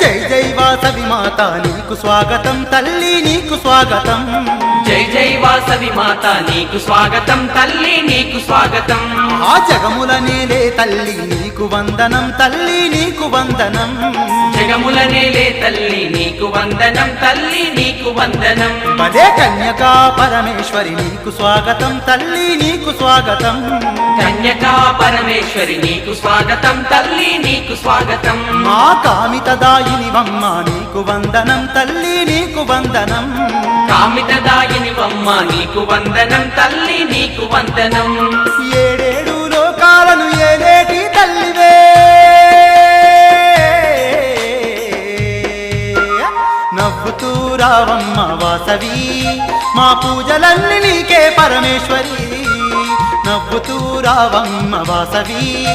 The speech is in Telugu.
జై జై వాసవి మాత నీకు స్వాగతం తల్లి నీకు స్వాగతం జై జై వాసవి మాత నీకు స్వాగతం తల్లి నీకు స్వాగతం ఆ జగముల నేలే తల్లి నీకు వందనం తల్లి నీకు వందనం జగముల నేలే తల్లి నీకు వందనం తల్లి నీకు వందనం పదే కన్యకా పరమేశ్వరి నీకు స్వాగతం తల్లి నీకు స్వాగతం కన్యకా పరమేశ్వరి నీకు స్వాగతం తల్లి నీకు స్వాగతం మా కామితదాయినివమ్మ నీకు వందనం తల్లి నీకు వందనం కామితదాయినివమ్మ నీకు వందనం తల్లి నీకు వందనం ఏడేడు లోకాలను ఏలేటి తల్లివే నవ్వుతూ రావమ్మ వాసవి మా పూజలన్నీ నీకే పరమేశ్వరి నవ్వుతూ రావమ్మ వాసవి